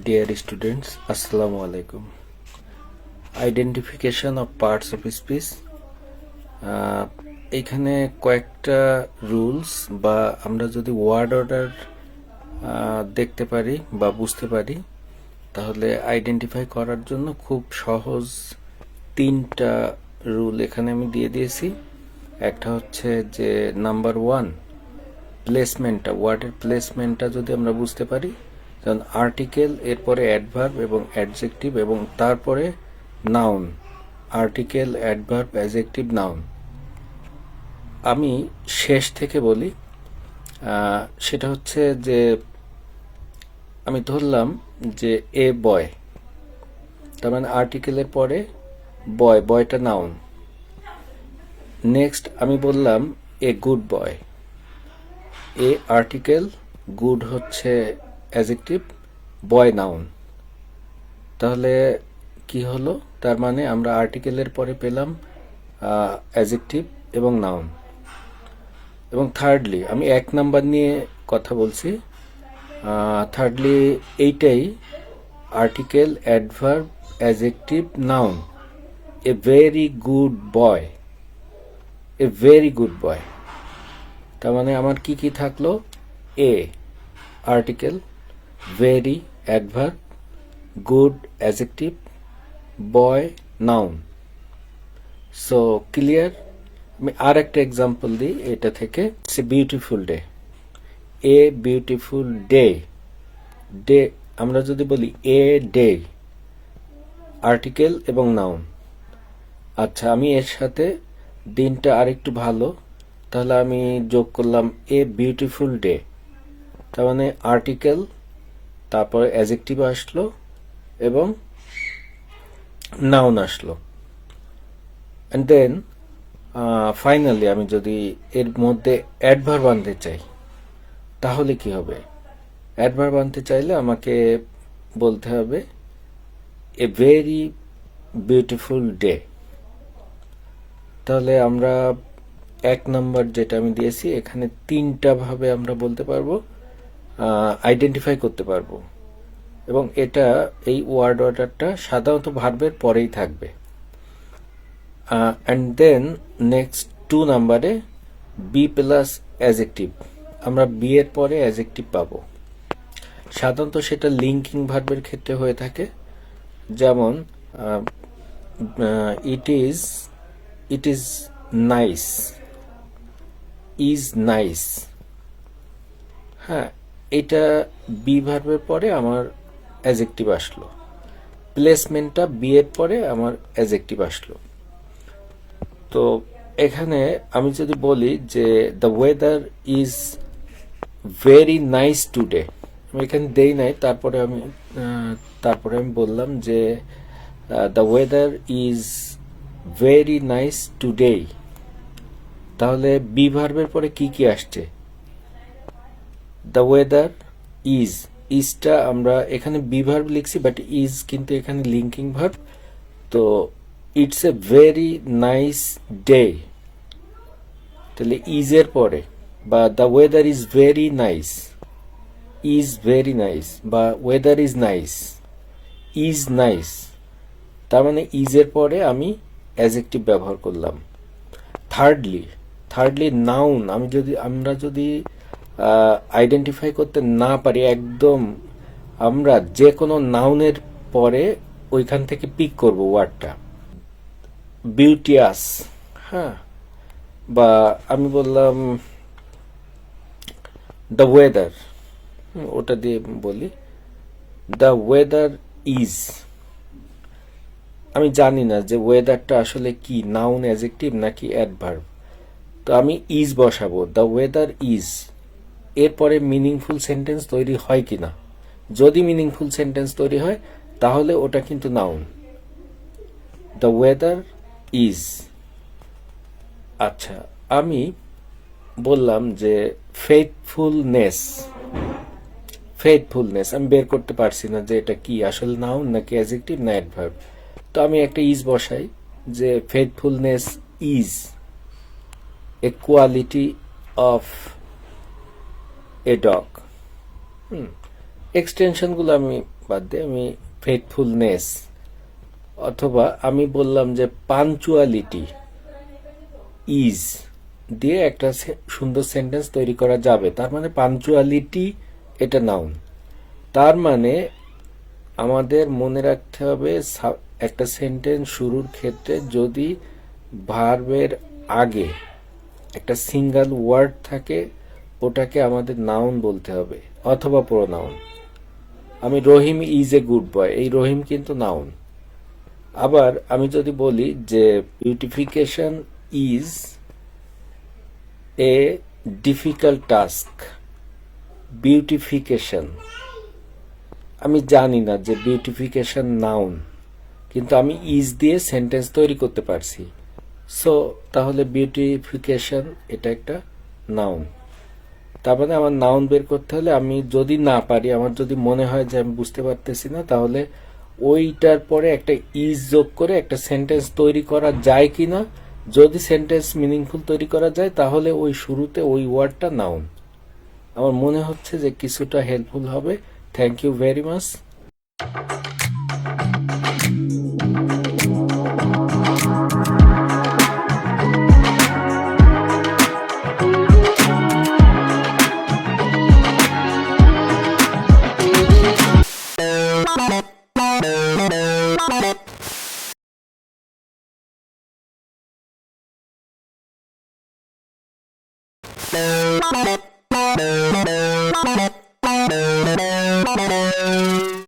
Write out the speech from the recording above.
Dear students, Assalamu alaikum. Identification of parts of speech. এখানে কয়েকটা rules বা আমরা যদি ওয়ার্ড অর্ডার দেখতে পারি বা বুঝতে পারি তাহলে আইডেন্টিফাই করার জন্য খুব সহজ তিনটা রুল এখানে আমি দিয়ে দিয়েছি। একটা হচ্ছে যে নাম্বার 1, প্লেসমেন্টটা, ওয়ার্ডের প্লেসমেন্টটা যদি আমরা বুঝতে পারি, যেমন আর্টিকেল, এরপরে অ্যাডভার্ব এবং অ্যাডজেক্টিভ এবং তারপরে noun, article, adverb, adjective, noun. আমি শেষ থেকে বলি, সেটা হচ্ছে যে আমি ধরলাম যে এ বয়, তার মানে আর্টিকেলের পরে বয়, বয়টা নাউন। নেক্সট আমি বললাম a good boy, A article, good হচ্ছে অ্যাডজেক্টিভ, বয় নাউন। তাহলে কি হলো? তার মানে আমরা আর্টিকেলের পরে পেলাম অ্যাডজেক্টিভ এবং নাউন। এবং থার্ডলি আমি 1 নাম্বার নিয়ে কথা বলছি। থার্ডলি এইটাই, article, adverb, adjective, noun. A very good boy, a very good boy. তার মানে আমার কি কি থাকলো? A article, very adverb, good adjective, boy noun. So clear? আমি আর একটা এক্সাম্পল দিই এটা থেকে। It's a beautiful day, a beautiful day. Day আমরা যদি বলি এ ডে, আর্টিকেল এবং নাউন। আচ্ছা, আমি এর সাথে দিনটা আরেকটু ভালো, তাহলে আমি যোগ করলাম এ বিউটিফুল ডে। তার মানে আর্টিকেল, তারপরে অ্যাডজেক্টিভ আসলো এবং নাউন আসলো। অ্যান্ড দেন ফাইনালি আমি যদি এর মধ্যে অ্যাডভার্ব আনতে চাই তাহলে কি হবে? অ্যাডভার্ব আনতে চাইলে আমাকে বলতে হবে এ ভেরি বিউটিফুল ডে। তাহলে আমরা 1 নাম্বার যেটা আমি দিয়েছি এখানে 3টা ভাবে আমরা বলতে পারবো, আইডেন্টিফাই করতে পারবো। এবং এটা, এই ওয়ার্ড অর্ডারটা সাধারণত ভার্বের পরেই থাকবে। অ্যান্ড দেন নেক্সট 2 নাম্বারে বি প্লাস অ্যাডজেক্টিভ, আমরা বি এর পরে অ্যাডজেক্টিভ পাবো। সাধারণত সেটা লিঙ্কিং ভার্বের ক্ষেত্রে হয়ে থাকে, যেমন it is nice, is nice. হ্যাঁ, এটা বি ভার্বের পরে আমার অ্যাডজেক্টিভ আসলো, প্লেসমেন্টটা বি এর পরে আমার অ্যাডজেক্টিভ আসলো। তো এখানে আমি যদি বলি যে the weather is very nice today, আমি এখানে দেই নাই, তারপরে আমি বললাম যে the weather is very nice today. তাহলে বি ভার্বের পরে কি কি আসছে? দ্য ওয়েদার ইজ, ইজটা আমরা এখানে বি ভার্ব লিখছি, বাট ইজ কিন্তু এখানে লিঙ্কিং ভার্ব। তো it's a very nice day, তাহলে ইজ এর পরে, বা the weather is very nice, is very nice, বা weather is nice, is nice. তার মানে ইজ এর পরে আমি অ্যাডজেক্টিভ ব্যবহার করলাম। থার্ডলি নাউন, আমরা যদি আইডেন্টিফাই করতে না পারি একদম, আমরা যে কোনো নাউনের পরে ওইখান থেকে পিক করব ওয়ার্ডটা। বিউটিয়াস, হ্যাঁ, বা আমি বললাম দ্য ওয়েদার, ওটা দিয়ে বলি দ্য ওয়েদার ইজ। আমি জানি না যে ওয়েদারটা আসলে কি, নাউন, অ্যাডজেক্টিভ নাকি অ্যাডভার্ব। তো আমি ইজ বসাবো, দ্য ওয়েদার ইজ। এরপরে মিনিংফুল সেন্টেন্স তৈরি হয় কিনা, যদি মিনিংফুল সেন্টেন্স তৈরি হয় তাহলে ওটা কিন্তু নাউন, দ্য ওয়েদার ইজ। আচ্ছা, আমি বললাম যে ফেথফুলনেস, আমি বের করতে পারছি না যে এটা কি আসলে নাউন নাকি অ্যাডজেক্টিভ না অ্যাডভার্ব। তো আমি একটা ইজ বসাই যে faithfulness is a quality of a dog. এক্সটেনশনগুলো আমি বাদ দিয়ে আমি ফেথফুলনেস, অথবা আমি বললাম যে পাঞ্চুয়ালিটি ইজ দিয়ে একটা সুন্দর সেন্টেন্স তৈরি করা যাবে। তার মানে পাঞ্চুয়ালিটি এটা নাউন। তার মানে আমাদের মনে রাখতে হবে একটা সেন্টেন্স শুরুর ক্ষেত্রে যদি ভার্বের আগে একটা সিঙ্গেল ওয়ার্ড থাকে ওটাকে আমাদের নাউন বলতে হবে অথবা প্রোনাউন। আমি রহিম ইজ এ গুড বয়, এই রহিম কিন্তু নাউন। আবার আমি যদি বলি যে beautification is a difficult task, beautification, আমি জানি না যে বিউটিফিকেশন নাউন, কিন্তু আমি ইজ দিয়ে সেন্টেন্স তৈরি করতে পারছি। সো তাহলে বিউটিফিকেশন এটা একটা নাউন। তার মানে আমার নাউন বের করতে হলে আমি যদি না পারি, আমার যদি মনে হয় যে আমি বুঝতে পারতেছি না, তাহলে ওইটার পরে একটা ইজ যোগ করে একটা সেন্টেন্স তৈরি করা যায় কিনা, যদি সেন্টেন্স মিনিংফুল তৈরি করা যায় তাহলে ওই শুরুতে ওই ওয়ার্ডটা নাউন। আমার মনে হচ্ছে যে কিছুটা হেল্পফুল হবে। Thank you very much.